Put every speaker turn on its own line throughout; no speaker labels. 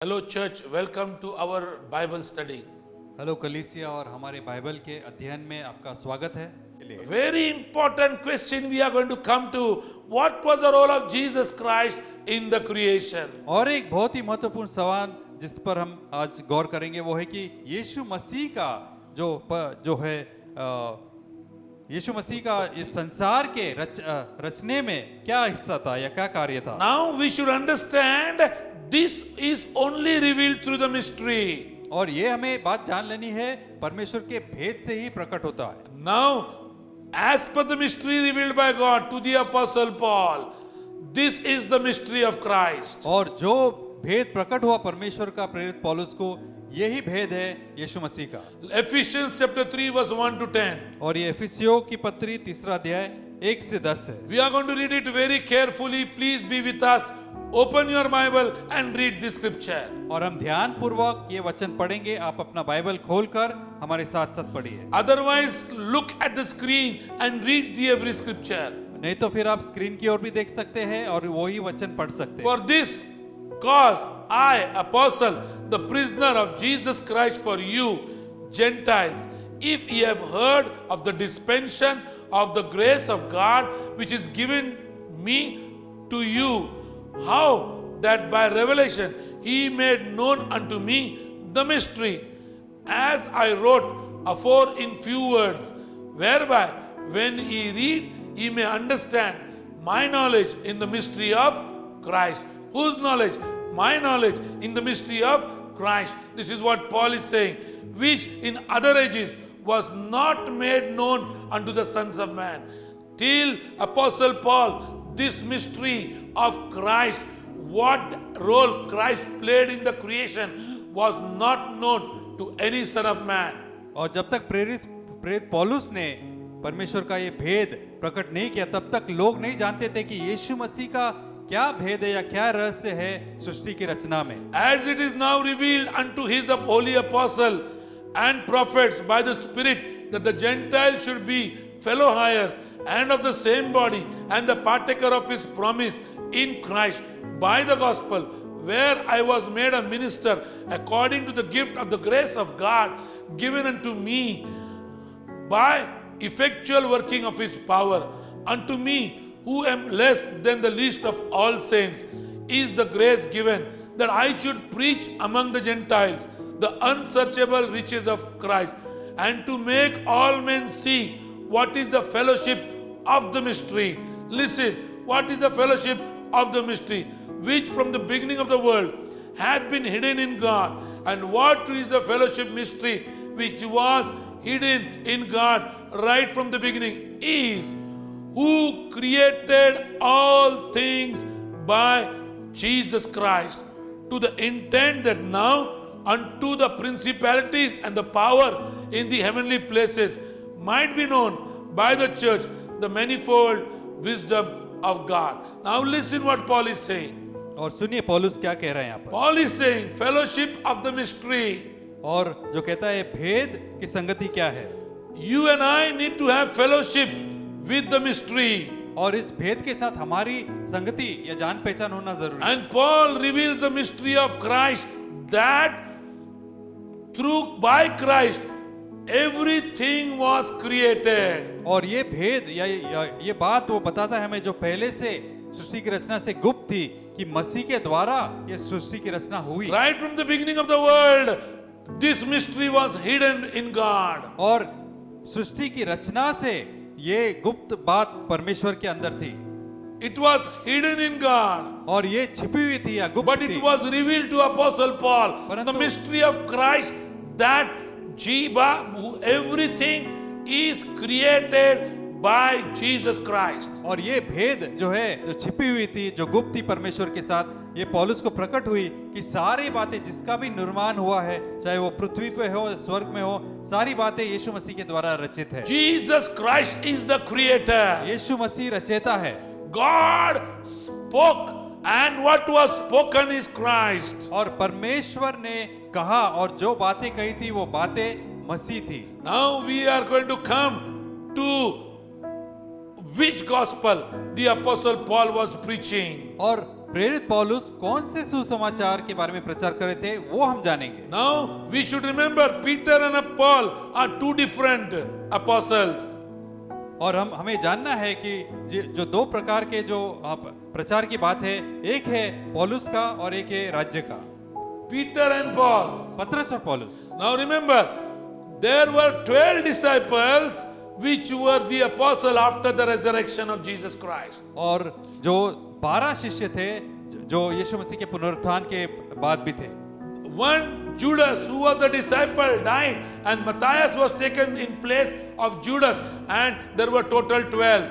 Hello, church. Welcome to our Bible study.
Hello कलीसिया और हमारे बाइबल के अध्ययन में आपका स्वागत है।
Very important question we are going to come to. What was the role of Jesus Christ in the creation?
और एक बहुत ही महत्वपूर्ण सवाल जिस पर हम आज गौर करेंगे वो है कि यीशु मसीह का जो है यीशु मसीह का इस संसार के रचने में क्या हिस्सा था या क्या कार्य था।
Now we should understand this is only revealed through the mystery.
और ये हमें बात जान लेनी है परमेश्वर के भेद से ही प्रकट होता है।
Now, as per the mystery revealed by God to the Apostle Paul, this is the mystery of Christ.
और जो भेद प्रकट हुआ परमेश्वर का प्रेरित पौलुस को, यही भेद है यीशु मसीह का।
Ephesians chapter 3 verse 1 to 10.
और ये इफिसियों की पत्री 3 अध्याय 1 से 10 है।
We are going to read it very carefully. Please be with us. Open your Bible and read this scripture.
और हम ध्यान पूर्वक ये वचन पढ़ेंगे। आप अपना बाइबल खोलकर हमारे साथ साथ पढ़िए।
Otherwise, look at the screen and read the every scripture.
नहीं तो फिर आप स्क्रीन की ओर भी देख सकते हैं और वही वचन पढ़ सकते हैं।
For this cause, I, apostle, the prisoner of Jesus Christ for you, Gentiles, if ye have heard of the dispensation of the grace of God, which is given me to you, how that by revelation he made known unto me the mystery, as I wrote afore in few words, whereby when ye read, ye may understand my knowledge in the mystery of Christ. Whose knowledge? My knowledge in the mystery of Christ. This is what Paul is saying, which in other ages was not made known unto the sons of man. Till Apostle Paul, this mystery of Christ, what role Christ played in the creation, was not known to any son of man.
और जब तक प्रेरित पौलुस ने परमेश्वर का ये भेद प्रकट नहीं किया, तब तक लोग नहीं जानते थे कि यीशु मसीह का क्या भेद है या क्या रहस्य है सृष्टि की रचना में।
As it is now revealed unto his holy apostle and prophets by the Spirit, that the Gentiles should be fellow heirs and of the same body and the partaker of his promise in Christ by the gospel, where I was made a minister according to the gift of the grace of God given unto me by effectual working of his power. Unto me, who am less than the least of all saints, is the grace given that I should preach among the Gentiles the unsearchable riches of Christ, and to make all men see what is the fellowship of the mystery. Listen, what is the fellowship of the mystery, which from the beginning of the world hath been hidden in God, and what is the fellowship mystery which was hidden in God right from the beginning, is who created all things by Jesus Christ, to the intent that now unto the principalities and the power in the heavenly places might be known by the church the manifold wisdom of God. Now listen what Paul is saying.
और सुनिए पौलुस क्या कह रहे हैं यहाँ पर।
Paul is saying fellowship of the mystery.
और जो कहता है भेद की संगति क्या है।
You and I need to have fellowship with the mystery.
और इस भेद के साथ हमारी संगति या जान पहचान होना जरूरी है।
And Paul reveals the mystery of Christ, that by Christ everything was created.
और ये भेद या ये बात वो बताता है हमें जो पहले से सृष्टि की रचना से गुप्त थी कि मसीह के द्वारा ये सृष्टि की रचना हुई।
Right from the beginning of the world, this mystery was hidden in God.
और सृष्टि की रचना से ये गुप्त बात परमेश्वर के अंदर थी।
It was hidden in God.
और ये छिपी हुई थी या गुप्त
But
थी।
it was revealed to Apostle Paul. The
परंतु
mystery of Christ, that everything is created by Jesus Christ.
और ये भेद जो है जो छिपी हुई थी जो गुप्त थी परमेश्वर के साथ, ये पौलुस को प्रकट हुई कि सारी बातें जिसका भी निर्माण हुआ है, चाहे वो पृथ्वी पे हो स्वर्ग में हो, सारी बातें यीशु मसीह के द्वारा रचित है।
Jesus Christ is the creator.
यीशु मसीह रचयिता है।
God spoke, and what was spoken is Christ.
और परमेश्वर ने कहा और जो बातें कही थी वो बातें मसीह थी।
Now we are going to come to which gospel the apostle Paul was preaching.
और प्रेरित पौलुस कौन से सुसमाचार के बारे में प्रचार कर रहे थे वो हम जानेंगे।
Now we should remember Peter and Paul are two different apostles.
और हमें जानना है कि जो दो प्रकार के जो प्रचार की बात है, एक है पौलुस का और एक है राज्य का।
Peter and Paul.
पत्रस और पौलुस।
Now remember, there were 12 disciples which were the apostle after the resurrection of Jesus Christ.
और जो 12 शिष्य थे जो यीशु मसीह के पुनरुत्थान के बाद भी थे।
One Judas, who was the disciple, died, and Matthias was taken in place of Judas, and there were total 12.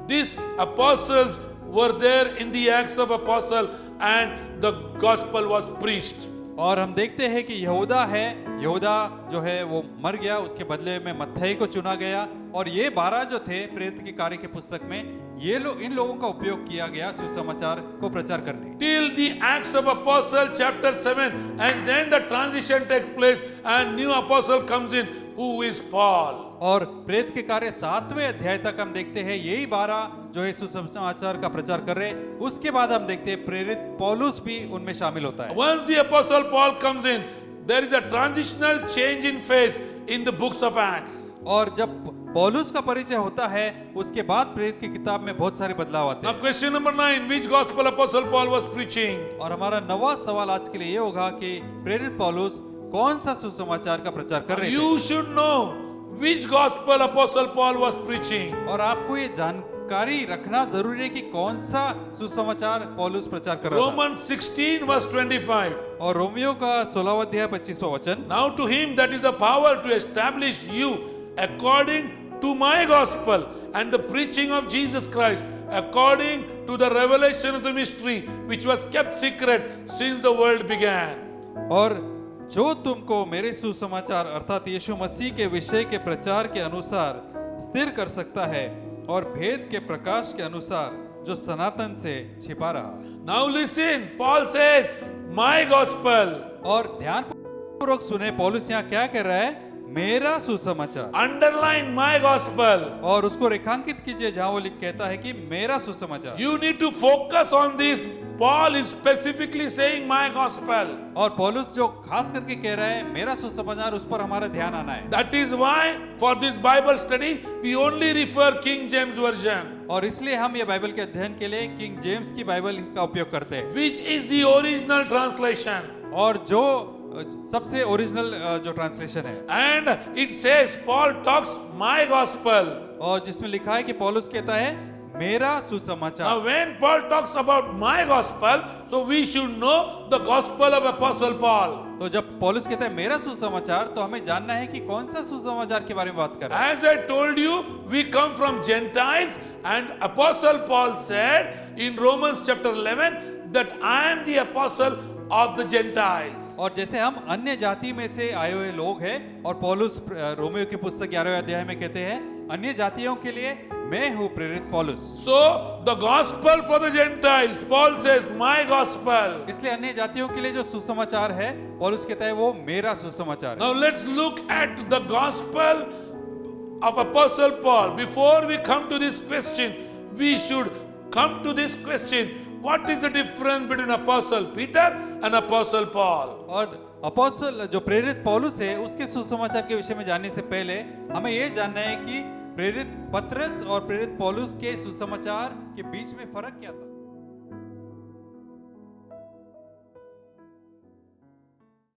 These apostles were there in the Acts of Apostle, and the gospel was preached.
और हम देखते हैं कि यहूदा जो है वो मर गया, उसके बदले में मत्थई को चुना गया, और ये 12 जो थे प्रेरित के कार्य के पुस्तक में इन लोगों का उपयोग किया गया सुसमाचार को प्रचार करने।
Till the Acts of Apostle chapter 7, and then the transition takes place, and new apostle comes in, who is Paul.
और प्रेरित के कार्य 7वें अध्याय तक हम देखते हैं यही 12 जो है सुसमाचार का प्रचार कर रहे हैं। उसके बाद हम देखते हैं प्रेरित पौलुस भी उनमें शामिल होता है।
Once the apostle Paul comes in, there is a transitional change in phase in the books of Acts.
और जब पौलुस का परिचय होता है उसके बाद प्रेरित की किताब में बहुत सारे बदलाव आते
Now
हैं।
question number 9, which gospel apostle Paul was preaching?
और हमारा 9वां सवाल आज के लिए ये होगा कि प्रेरित पौलुस कौन सा सुसमाचार का प्रचार कर रहे थे?
You should know which gospel apostle Paul was preaching.
और आपको ये जानकारी रखना जरूरी है कि कौन सा सुसमाचार पौलुस प्रचार कर रहा था।
Romans 16 verse 25.
और रोमियो का 16वां अध्याय 25वां वचन।
Now to him that is the power to establish you according to my gospel and the preaching of Jesus Christ, according to the revelation of the mystery which was kept secret since the world began.
और जो तुमको मेरे सुसमाचार अर्थात यीशु मसीह के विषय के प्रचार के अनुसार स्थिर कर सकता है और भेद के प्रकाश के अनुसार जो सनातन से छिपा रहा।
Now listen, Paul says, my gospel.
और ध्यानपूर्वक सुने, पौलुस यहाँ क्या कह रहा है? मेरा सुसमाचार।
Underline my gospel.
और उसको रेखांकित कीजिए जहां वो कहता है कि मेरा सुसमाचार।
You need to focus on this. Paul is specifically saying my gospel.
और पौलुस जो खास करके कह रहा है मेरा सुसमाचार, उस पर हमारा ध्यान आना है।
That is why for this Bible study we only refer King James version.
और इसलिए हम ये बाइबल के अध्ययन के लिए किंग जेम्स की बाइबल का उपयोग करते हैं,
Which is the original translation.
और जो सबसे ओरिजिनल जो ट्रांसलेशन है।
And it says Paul talks my gospel.
और जिसमें लिखा है कि पौलुस कहता है मेरा सुसमाचार।
Now when Paul talks about my gospel, so we should know the gospel of Apostle Paul.
तो जब पौलुस कहता है मेरा सुसमाचार, तो हमें जानना है कि कौन सा सुसमाचार के बारे में बात कर रहा है।
As I told you, we come from Gentiles, and Apostle Paul said in Romans chapter 11 that I am the apostle of the Gentiles.
और जैसे हम अन्य जाति में से आए हुए लोग हैं, और पौलुस रोमियो की पुस्तक 11वें अध्याय में कहते हैं अन्य जातियों के लिए मैं हूँ प्रेरित पौलुस।
So the gospel for the Gentiles, Paul says my gospel.
इसलिए अन्य जातियों के लिए जो सुसमाचार है, पौलुस कहता है वो मेरा सुसमाचार है।
Now let's look at the gospel of Apostle Paul. Before we come to this question, we should come to this question. What is the difference between Apostle Peter and Apostle Paul?
और apostle जो प्रेरित पौलुस है उसके सुसमाचार के विषय में जानने से पहले हमें यह जानना है कि प्रेरित पत्रस और प्रेरित पौलुस के सुसमाचार के बीच में फर्क क्या था।